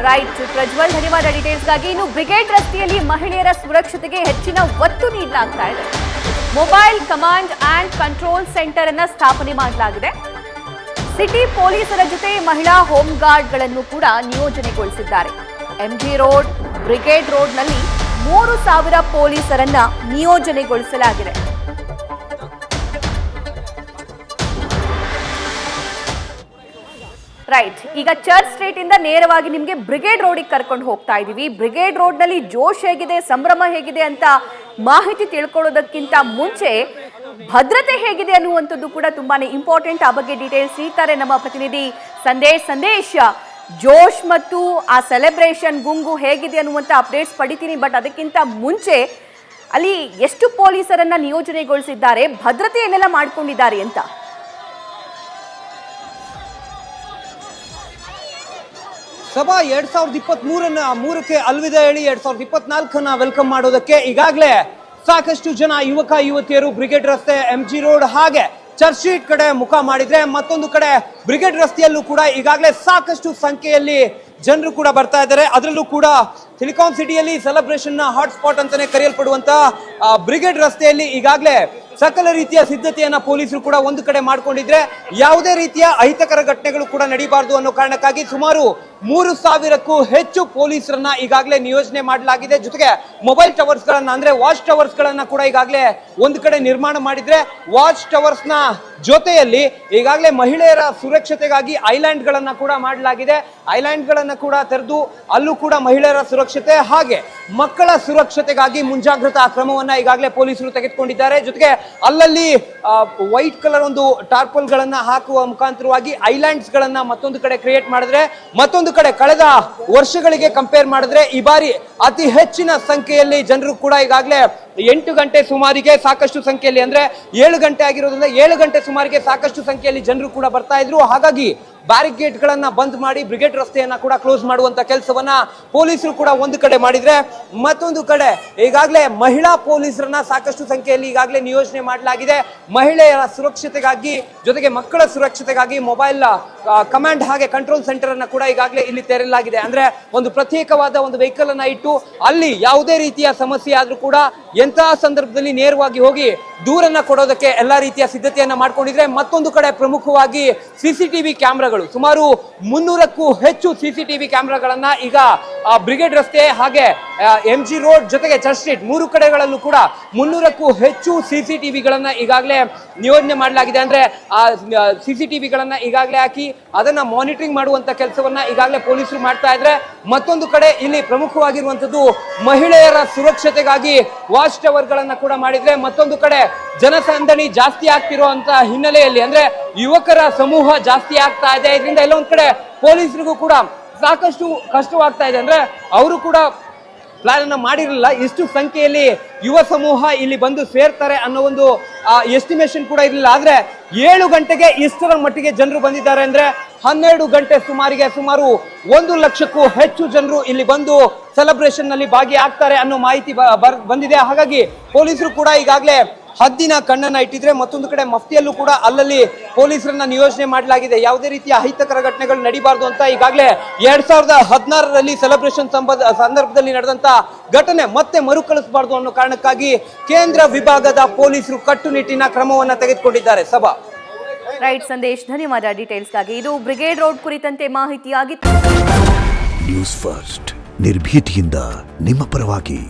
Right Prajwal, ಧನ್ಯವಾದ ಡೀಟೇಲ್ಸ್ಗಾಗಿ. ಇನ್ನು brigade ರಸ್ತೆಯಲ್ಲಿ ಮಹಿಳೆಯರ ಸುರಕ್ಷತೆಗೆ ಹೆಚ್ಚಿನ ಒತ್ತು ನೀಡಲಾಗ್ತಾ ಇದೆ. Mobile command and control centre ಅನ್ನ ಸ್ಥಾಪನೆ ಮಾಡಲಾಗಿದೆ. ಸಿಟಿ ಪೊಲೀಸರ ಜೊತೆ ಮಹಿಳಾ ಹೋಮ್ ಗಾರ್ಡ್ಗಳನ್ನು ಕೂಡ ನಿಯೋಜನೆಗೊಳಿಸಿದ್ದಾರೆ. ಎಂಜಿ ರೋಡ್, ಬ್ರಿಗೇಡ್ ರೋಡ್ನಲ್ಲಿ 3,000 ಪೊಲೀಸರನ್ನ ನಿಯೋಜನೆಗೊಳಿಸಲಾಗಿದೆ. ರೈಟ್, ಈಗ ಚರ್ಚ್ ಸ್ಟ್ರೀಟ್ ಇಂದ ನೇರವಾಗಿ ನಿಮಗೆ ಬ್ರಿಗೇಡ್ ರೋಡಿಗೆ ಕರ್ಕೊಂಡು ಹೋಗ್ತಾ ಇದೀವಿ. ಬ್ರಿಗೇಡ್ ರೋಡ್ ನಲ್ಲಿ ಜೋಶ್ ಹೇಗಿದೆ, ಸಂಭ್ರಮ ಹೇಗಿದೆ ಅಂತ ಮಾಹಿತಿ ತಿಳ್ಕೊಳ್ಳೋದಕ್ಕಿಂತ ಮುಂಚೆ ಭದ್ರತೆ ಹೇಗಿದೆ ಅನ್ನುವಂಥದ್ದು ಕೂಡ ತುಂಬಾನೇ ಇಂಪಾರ್ಟೆಂಟ್. ಆ ಬಗ್ಗೆ ಡೀಟೇಲ್ಸ್ ನೀಡ್ತಾರೆ ನಮ್ಮ ಪ್ರತಿನಿಧಿ ಸಂದೇಶ್. ಜೋಶ್ ಮತ್ತು ಆ ಸೆಲೆಬ್ರೇಷನ್ ಗುಂಗು ಹೇಗಿದೆ ಅನ್ನುವಂಥ ಅಪ್ಡೇಟ್ಸ್ ಪಡಿತೀನಿ. ಬಟ್ ಅದಕ್ಕಿಂತ ಮುಂಚೆ ಅಲ್ಲಿ ಎಷ್ಟು ಪೊಲೀಸರನ್ನ ನಿಯೋಜನೆಗೊಳಿಸಿದ್ದಾರೆ, ಭದ್ರತೆ ಏನೆಲ್ಲ ಮಾಡ್ಕೊಂಡಿದ್ದಾರೆ ಅಂತ? ಸಭಾ 2023ಕ್ಕೆ ಅಲ್ವಿದ ಹೇಳಿ 2024 ವೆಲ್ಕಮ್ ಮಾಡೋದಕ್ಕೆ ಈಗಾಗಲೇ ಸಾಕಷ್ಟು ಜನ ಯುವಕ ಯುವತಿಯರು ಬ್ರಿಗೇಡ್ ರಸ್ತೆ, ಎಂಜಿ ರೋಡ್ ಹಾಗೆ ಚರ್ಚ್ ಸ್ಟ್ರೀಟ್ ಕಡೆ ಮುಖ ಮಾಡಿದ್ರೆ, ಮತ್ತೊಂದು ಕಡೆ ಬ್ರಿಗೇಡ್ ರಸ್ತೆಯಲ್ಲೂ ಕೂಡ ಈಗಾಗಲೇ ಸಾಕಷ್ಟು ಸಂಖ್ಯೆಯಲ್ಲಿ ಜನರು ಕೂಡ ಬರ್ತಾ ಇದ್ದಾರೆ. ಅದರಲ್ಲೂ ಕೂಡ ಸಿಲಿಕಾನ್ ಸಿಟಿಯಲ್ಲಿ ಸೆಲೆಬ್ರೇಷನ್ ನ ಹಾಟ್ಸ್ಪಾಟ್ ಅಂತಾನೆ ಕರೆಯಲ್ಪಡುವಂತ ಬ್ರಿಗೇಡ್ ರಸ್ತೆಯಲ್ಲಿ ಈಗಾಗಲೇ ಸಕಲ ರೀತಿಯ ಸಿದ್ಧತೆಯನ್ನ ಪೊಲೀಸರು ಕೂಡ ಒಂದು ಕಡೆ ಮಾಡ್ಕೊಂಡಿದ್ರೆ, ಯಾವುದೇ ರೀತಿಯ ಅಹಿತಕರ ಘಟನೆಗಳು ಕೂಡ ನಡೀಬಾರದು ಅನ್ನೋ ಕಾರಣಕ್ಕಾಗಿ ಸುಮಾರು 3,000ಕ್ಕೂ ಹೆಚ್ಚು ಪೊಲೀಸರನ್ನ ಈಗಾಗಲೇ ನಿಯೋಜನೆ ಮಾಡಲಾಗಿದೆ. ಜೊತೆಗೆ ಮೊಬೈಲ್ ಟವರ್ಸ್ ಗಳನ್ನ ಅಂದ್ರೆ ವಾಚ್ ಟವರ್ಸ್ ಗಳನ್ನ ಕೂಡ ಈಗಾಗಲೇ ಒಂದು ಕಡೆ ನಿರ್ಮಾಣ ಮಾಡಿದ್ರೆ, ವಾಚ್ ಟವರ್ಸ್ ನ ಜೊತೆಯಲ್ಲಿ ಈಗಾಗಲೇ ಮಹಿಳೆಯರ ಸುರಕ್ಷತೆಗಾಗಿ ಐಲ್ಯಾಂಡ್ ಗಳನ್ನ ಕೂಡ ಮಾಡಲಾಗಿದೆ. ಐಲ್ಯಾಂಡ್ ಗಳನ್ನ ಕೂಡ ತೆರೆದು ಅಲ್ಲೂ ಕೂಡ ಮಹಿಳೆಯರ ಸುರಕ್ಷತೆ ಹಾಗೆ ಮಕ್ಕಳ ಸುರಕ್ಷತೆಗಾಗಿ ಮುಂಜಾಗ್ರತಾ ಕ್ರಮವನ್ನ ಈಗಾಗಲೇ ಪೊಲೀಸರು ತೆಗೆದುಕೊಂಡಿದ್ದಾರೆ. ಜೊತೆಗೆ ಅಲ್ಲಲ್ಲಿ ವೈಟ್ ಕಲರ್ ಒಂದು ಟಾರ್ಪಲ್ ಗಳನ್ನ ಹಾಕುವ ಮುಖಾಂತರವಾಗಿ ಐಲ್ಯಾಂಡ್ಸ್ ಗಳನ್ನ ಮತ್ತೊಂದು ಕಡೆ ಕ್ರಿಯೇಟ್ ಮಾಡಿದ್ರೆ, ಮತ್ತೊಂದು ಕಡೆ ಕಳೆದ ವರ್ಷಗಳಿಗೆ ಕಂಪೇರ್ ಮಾಡಿದ್ರೆ ಈ ಬಾರಿ ಅತಿ ಹೆಚ್ಚಿನ ಸಂಖ್ಯೆಯಲ್ಲಿ ಜನರು ಕೂಡ ಈಗಾಗಲೇ 8 ಗಂಟೆ ಸುಮಾರಿಗೆ ಸಾಕಷ್ಟು ಸಂಖ್ಯೆಯಲ್ಲಿ, ಅಂದ್ರೆ 7 ಗಂಟೆ ಆಗಿರೋದ್ರಿಂದ 7 ಗಂಟೆ ಸುಮಾರಿಗೆ ಸಾಕಷ್ಟು ಸಂಖ್ಯೆಯಲ್ಲಿ ಜನರು ಕೂಡ ಬರ್ತಾ ಇದ್ರು. ಹಾಗಾಗಿ ಬ್ಯಾರಿಕೇಡ್ ಗಳನ್ನ ಬಂದ್ ಮಾಡಿ ಬ್ರಿಗೇಡ್ ರಸ್ತೆಯನ್ನ ಕೂಡ ಕ್ಲೋಸ್ ಮಾಡುವಂತ ಕೆಲಸವನ್ನ ಪೊಲೀಸರು ಕೂಡ ಒಂದು ಕಡೆ ಮಾಡಿದ್ರೆ, ಮತ್ತೊಂದು ಕಡೆ ಈಗಾಗಲೇ ಮಹಿಳಾ ಪೊಲೀಸರನ್ನ ಸಾಕಷ್ಟು ಸಂಖ್ಯೆಯಲ್ಲಿ ಈಗಾಗಲೇ ನಿಯೋಜನೆ ಮಾಡಲಾಗಿದೆ. ಮಹಿಳೆಯರ ಸುರಕ್ಷತೆಗಾಗಿ ಜೊತೆಗೆ ಮಕ್ಕಳ ಸುರಕ್ಷತೆಗಾಗಿ ಮೊಬೈಲ್ ಕಮಾಂಡ್ ಹಾಗೆ ಕಂಟ್ರೋಲ್ ಸೆಂಟರ್ ಅನ್ನ ಕೂಡ ಈಗಾಗಲೇ ಇಲ್ಲಿ ತೆರೆಯಲಾಗಿದೆ. ಅಂದ್ರೆ ಒಂದು ಪ್ರತ್ಯೇಕವಾದ ಒಂದು ವೆಹಿಕಲ್ ಅನ್ನ ಇಟ್ಟು ಅಲ್ಲಿ ಯಾವುದೇ ರೀತಿಯ ಸಮಸ್ಯೆ ಆದ್ರೂ ಕೂಡ ಎಂತಹ ಸಂದರ್ಭದಲ್ಲಿ ನೇರವಾಗಿ ಹೋಗಿ ದೂರನ್ನ ಕೊಡೋದಕ್ಕೆ ಎಲ್ಲಾ ರೀತಿಯ ಸಿದ್ಧತೆಯನ್ನ ಮಾಡ್ಕೊಂಡಿದ್ರೆ, ಮತ್ತೊಂದು ಕಡೆ ಪ್ರಮುಖವಾಗಿ ಸಿಸಿಟಿವಿ ಕ್ಯಾಮೆರಾಗಳು, ಸುಮಾರು 300ಕ್ಕೂ ಹೆಚ್ಚು ಸಿಸಿಟಿವಿ ಕ್ಯಾಮೆರಾಗಳನ್ನ ಈಗ ಬ್ರಿಗೇಡ್ ರಸ್ತೆ ಹಾಗೆ ಎಂಜಿ ರೋಡ್ ಜೊತೆಗೆ ಚರ್ಚ್ ಸ್ಟ್ರೀಟ್ 3 ಕಡೆಗಳಲ್ಲೂ ಕೂಡ 300ಕ್ಕೂ ಹೆಚ್ಚು ಸಿಸಿಟಿವಿಗಳನ್ನ ಈಗಾಗಲೇ ನಿಯೋಜನೆ ಮಾಡಲಾಗಿದೆ. ಅಂದ್ರೆ ಆ ಸಿಸಿಟಿವಿಗಳನ್ನ ಈಗಾಗಲೇ ಹಾಕಿ ಅದನ್ನ ಮಾನಿಟರಿಂಗ್ ಮಾಡುವಂತ ಕೆಲಸವನ್ನ ಈಗಾಗಲೇ ಪೊಲೀಸರು ಮಾಡ್ತಾ ಇದ್ರೆ, ಮತ್ತೊಂದು ಕಡೆ ಇಲ್ಲಿ ಪ್ರಮುಖವಾಗಿರುವಂತದ್ದು ಮಹಿಳೆಯರ ಸುರಕ್ಷತೆಗಾಗಿ ವಾಚ್ ಟವರ್ ಗಳನ್ನ ಕೂಡ ಮಾಡಿದ್ರೆ, ಮತ್ತೊಂದು ಕಡೆ ಜನಸಂದಣಿ ಜಾಸ್ತಿ ಆಗ್ತಿರುವಂತ ಹಿನ್ನೆಲೆಯಲ್ಲಿ ಅಂದ್ರೆ ಯುವಕರ ಸಮೂಹ ಜಾಸ್ತಿ ಆಗ್ತಾ ಇದೆ. ಇದರಿಂದ ಎಲ್ಲ ಒಂದ್ ಕಡೆ ಪೊಲೀಸರಿಗೂ ಕೂಡ ಸಾಕಷ್ಟು ಕಷ್ಟವಾಗ್ತಾ ಇದೆ. ಅಂದ್ರೆ ಅವರು ಕೂಡ ಪ್ಲಾನ್ ಅನ್ನ ಮಾಡಿರಲಿಲ್ಲ, ಇಷ್ಟು ಸಂಖ್ಯೆಯಲ್ಲಿ ಯುವ ಸಮೂಹ ಇಲ್ಲಿ ಬಂದು ಸೇರ್ತಾರೆ ಅನ್ನೋ ಒಂದು ಎಸ್ಟಿಮೇಷನ್ ಕೂಡ ಇರಲಿಲ್ಲ. ಆದ್ರೆ 7 ಗಂಟೆಗೆ ಇಷ್ಟರ ಮಟ್ಟಿಗೆ ಜನರು ಬಂದಿದ್ದಾರೆ. ಅಂದ್ರೆ 12 ಗಂಟೆ ಸುಮಾರಿಗೆ ಸುಮಾರು 1 ಲಕ್ಷಕ್ಕೂ ಹೆಚ್ಚು ಜನರು ಇಲ್ಲಿ ಬಂದು ಸೆಲೆಬ್ರೇಷನ್ ನಲ್ಲಿ ಭಾಗಿಯಾಗ್ತಾರೆ ಅನ್ನೋ ಮಾಹಿತಿ ಬಂದಿದೆ. ಹಾಗಾಗಿ ಪೊಲೀಸರು ಕೂಡ ಈಗಾಗಲೇ ಹದ್ದಿನ ಕಣ್ಣನ್ನ ಇಟ್ಟಿದ್ರೆ, ಮತ್ತೊಂದು ಕಡೆ ಮಫ್ತಿಯಲ್ಲೂ ಕೂಡ ಅಲ್ಲಲ್ಲಿ ಪೊಲೀಸರನ್ನ ನಿಯೋಜನೆ ಮಾಡಲಾಗಿದೆ. ಯಾವುದೇ ರೀತಿಯ ಅಹಿತಕರ ಘಟನೆಗಳು ನಡೀಬಾರ್ದು ಅಂತ ಈಗಾಗಲೇ 2016ರಲ್ಲಿ ಸೆಲೆಬ್ರೇಷನ್ ಸಂದರ್ಭದಲ್ಲಿ ನಡೆದಂತ ಘಟನೆ ಮತ್ತೆ ಮರುಕಳಿಸಬಾರ್ದು ಅನ್ನೋ ಕಾರಣಕ್ಕಾಗಿ ಕೇಂದ್ರ ವಿಭಾಗದ ಪೊಲೀಸರು ಕಟ್ಟುನಿಟ್ಟಿನ ಕ್ರಮವನ್ನ ತೆಗೆದುಕೊಂಡಿದ್ದಾರೆ. ಸಭಾ. ರೈಟ್ ಸಂದೇಶ್, ಧನ್ಯವಾದ ಡೀಟೇಲ್ಸ್ಗಾಗಿ. ಇದು ಬ್ರಿಗೇಡ್ ರೋಡ್ ಕುರಿತಂತೆ ಮಾಹಿತಿಯಾಗಿತ್ತು. ನ್ಯೂಸ್ ಫಸ್ಟ್ ನಿರ್ಭೀತಿಯಿಂದ ನಿಮ್ಮ ಪರವಾಗಿ.